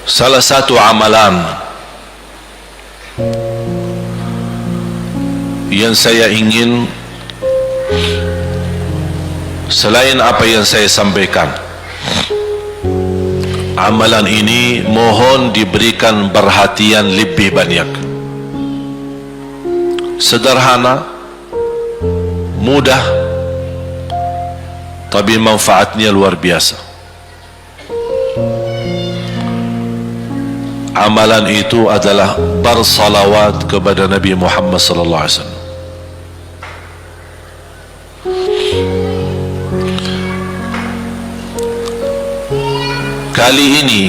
Salah satu amalan yang saya ingin, selain apa yang saya sampaikan, amalan ini mohon diberikan perhatian lebih banyak. Sederhana, mudah, tapi manfaatnya luar biasa. Amalan itu adalah bersalawat kepada Nabi Muhammad sallallahu alaihi wasallam. Kali ini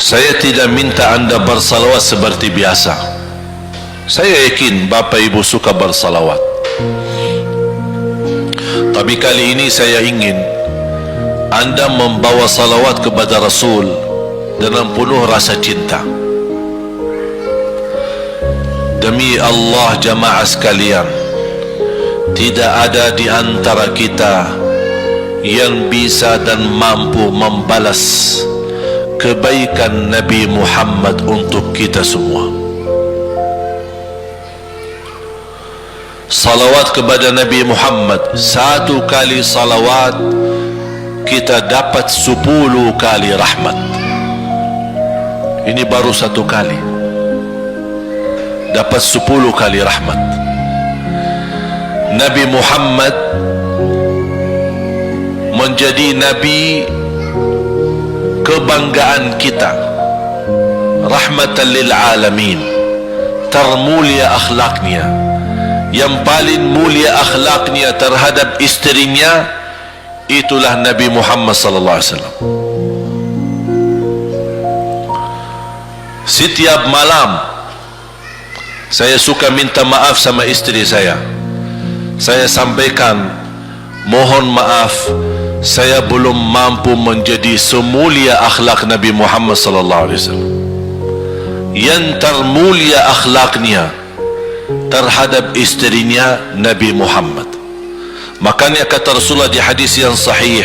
saya tidak minta anda bersalawat seperti biasa. Saya yakin Bapak Ibu suka bersalawat, tapi kali ini saya ingin anda membawa salawat kepada Rasul dengan penuh rasa cinta. Demi Allah jamaah sekalian, tidak ada di antara kita yang bisa dan mampu membalas kebaikan Nabi Muhammad untuk kita semua. Salawat kepada Nabi Muhammad, satu kali salawat kita dapat 10 kali rahmat. Ini baru satu kali, dapat 10 kali rahmat. Nabi Muhammad menjadi Nabi kebanggaan kita, rahmatan lil alamin, termulia akhlaknya. Yang paling mulia akhlaknya terhadap istrinya, itulah Nabi Muhammad sallallahu alaihi wasallam. Setiap malam saya suka minta maaf sama istri saya. Saya sampaikan, mohon maaf, saya belum mampu menjadi semulia akhlak Nabi Muhammad sallallahu alaihi wasallam. Yang termulia akhlaknya terhadap istrinya Nabi Muhammad. Makanya kata Rasulullah di hadis yang sahih,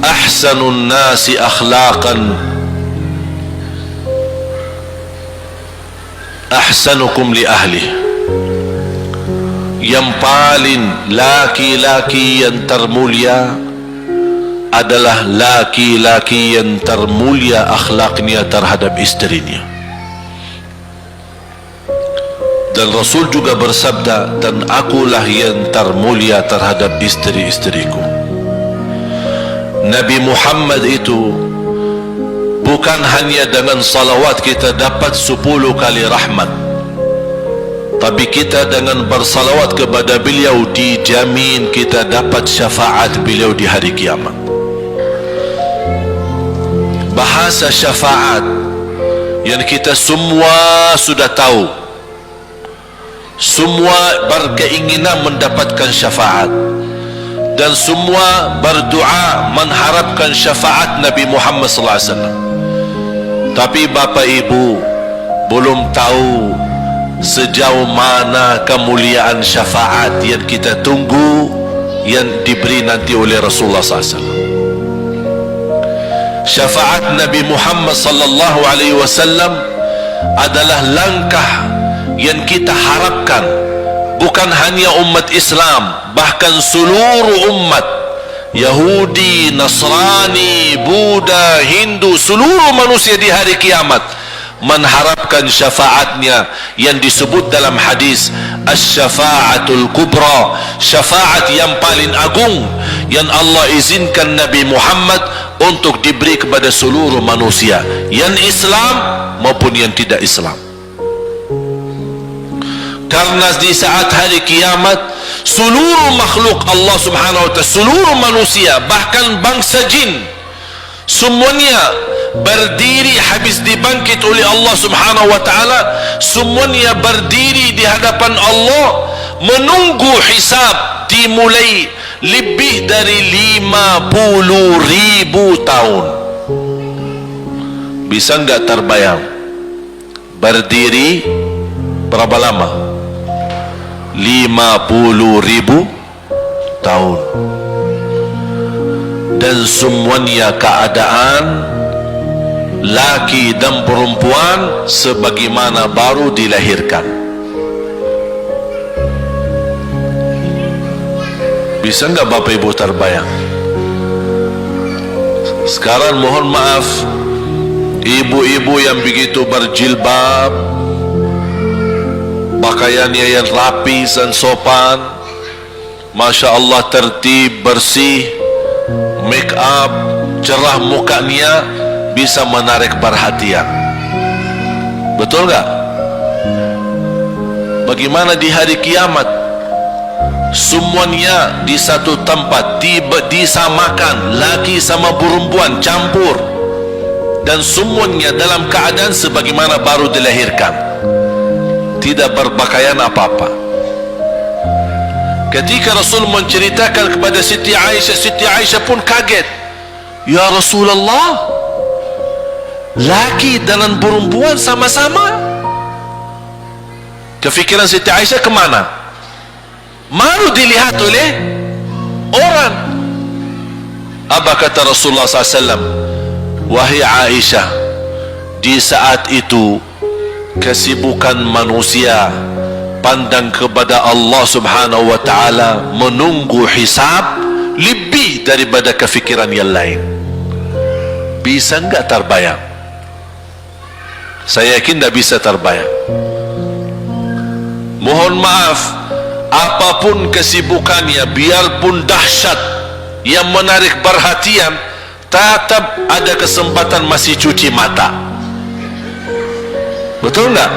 ahsanun nasi akhlaqan ahsanukum li ahli. Yang paling laki-laki yang termulia adalah laki-laki yang termulia akhlaknya terhadap istrinya. Dan Rasul juga bersabda, dan akulah yang termulia terhadap istri-istriku. Nabi Muhammad itu bukan hanya dengan salawat kita dapat 10 kali rahmat, tapi kita dengan bersalawat kepada beliau dijamin kita dapat syafaat beliau di hari kiamat. Bahasa syafaat yang kita semua sudah tahu, semua berkeinginan mendapatkan syafaat, dan semua berdoa mengharapkan syafaat Nabi Muhammad sallallahu alaihi wasallam. Tapi Bapak Ibu belum tahu sejauh mana kemuliaan syafaat yang kita tunggu yang diberi nanti oleh Rasulullah sallallahu alaihi wasallam. Syafaat Nabi Muhammad sallallahu alaihi wasallam adalah langkah yang kita harapkan, bukan hanya umat Islam, bahkan seluruh umat, Yahudi, Nasrani, Buddha, Hindu, seluruh manusia di hari kiamat mengharapkan syafaatnya yang disebut dalam hadis asy-syafa'atul kubra, syafaat yang paling agung yang Allah izinkan Nabi Muhammad untuk diberi kepada seluruh manusia, yang Islam maupun yang tidak Islam. Karena di saat hari kiamat seluruh makhluk Allah subhanahu wa ta'ala, seluruh manusia, bahkan bangsa jin, semuanya berdiri habis dibangkit oleh Allah subhanahu wa ta'ala. Semuanya berdiri di hadapan Allah menunggu hisab dimulai lebih dari 50.000 tahun. Bisa enggak terbayang berdiri berapa lama? 50.000 tahun. Dan semuanya keadaan laki dan perempuan sebagaimana baru dilahirkan. Bisa enggak Bapak Ibu terbayang? Sekarang mohon maaf, ibu-ibu yang begitu berjilbab, pakaiannya yang rapi dan sopan, Masya Allah, tertib, bersih, make up, cerah mukanya, bisa menarik perhatian. Betul enggak? Bagaimana di hari kiamat? Semuanya di satu tempat, disamakan, laki sama perempuan campur, dan semuanya dalam keadaan sebagaimana baru dilahirkan, tidak berpakaian apa-apa. Ketika Rasul menceritakan kepada Siti Aisyah pun kaget. Ya Rasulullah, laki dan perempuan sama-sama. Kefikiran Siti Aisyah kemana? Malu dilihat oleh orang. Apa kata Rasulullah SAW? Wahai Aisyah, di saat itu kesibukan manusia pandang kepada Allah Subhanahu wa ta'ala, menunggu hisab lebih daripada kefikiran yang lain. Bisa enggak terbayang? Saya yakin tidak bisa terbayang. Mohon maaf, apapun kesibukannya, biarpun dahsyat yang menarik perhatian, tetap ada kesempatan masih cuci mata. Betul enggak?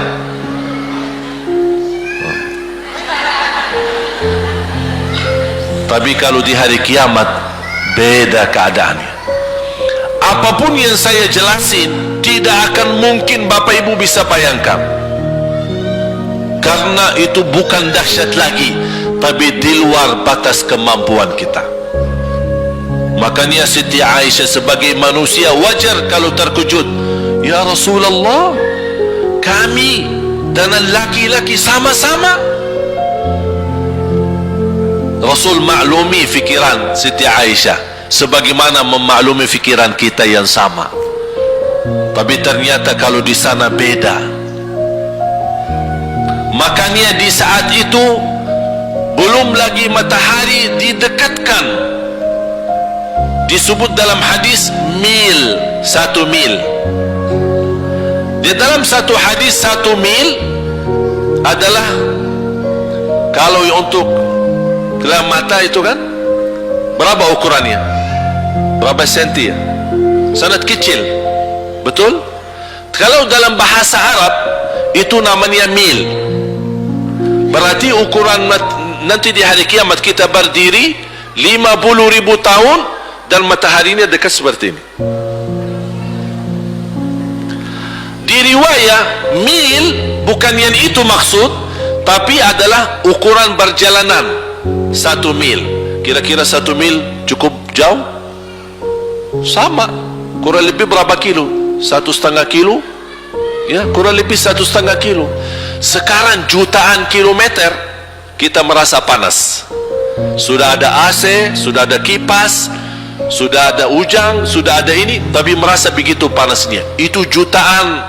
Tapi kalau di hari kiamat beda keadaannya. Apapun yang saya jelasin tidak akan mungkin Bapak Ibu bisa bayangkan, karena itu bukan dahsyat lagi, tapi di luar batas kemampuan kita. Makanya Siti Aisyah sebagai manusia wajar kalau terkejut. Ya Rasulullah, kami dan laki-laki sama-sama. Rasul maklumi fikiran Siti Aisyah sebagaimana memaklumi fikiran kita yang sama. Tapi ternyata kalau di sana beda. Makanya di saat itu belum lagi matahari didekatkan. Disebut dalam hadis mil, 1 mil. Di dalam satu hadis 1 mil adalah, kalau untuk gelang mata itu kan berapa ukurannya? Berapa senti ya? Sangat kecil. Betul? Kalau dalam bahasa Arab itu namanya mil. Berarti ukuran nanti di hari kiamat kita berdiri 50.000 tahun dan mataharinya dekat seperti ini. Di riwayat mil bukan yang itu maksud, tapi adalah ukuran perjalanan. 1 mil, kira-kira 1 mil cukup jauh? Sama, kurang lebih berapa kilo? 1,5 kilo? Ya, kurang lebih 1,5 kilo. Sekarang jutaan kilometer kita merasa panas. Sudah ada AC, sudah ada kipas, sudah ada ujang, sudah ada ini, tapi merasa begitu panasnya. Itu jutaan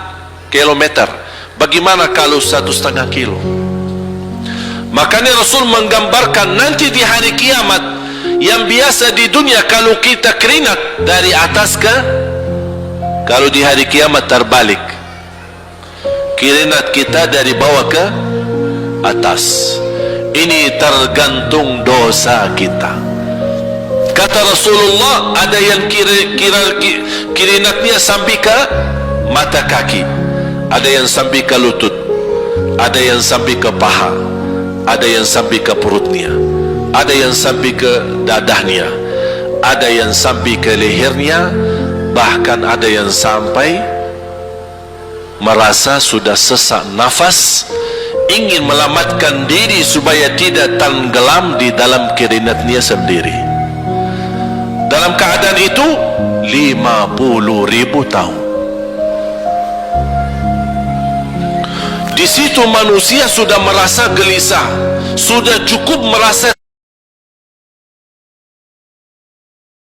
kilometer. Bagaimana kalau 1,5 kilo? Makanya Rasul menggambarkan nanti di hari kiamat, yang biasa di dunia kalau kita keringat dari atas ke, kalau di hari kiamat terbalik, keringat kita dari bawah ke atas. Ini tergantung dosa kita. Kata Rasulullah, ada yang keringatnya sampai ke mata kaki, ada yang sampai ke lutut, ada yang sampai ke paha, ada yang sampai ke perutnya, ada yang sampai ke dadahnya, ada yang sampai ke lehernya, bahkan ada yang sampai merasa sudah sesak nafas, ingin melamatkan diri supaya tidak tenggelam di dalam keringatnya sendiri. Dalam keadaan itu 50.000 tahun. Di situ manusia sudah merasa gelisah, sudah cukup merasa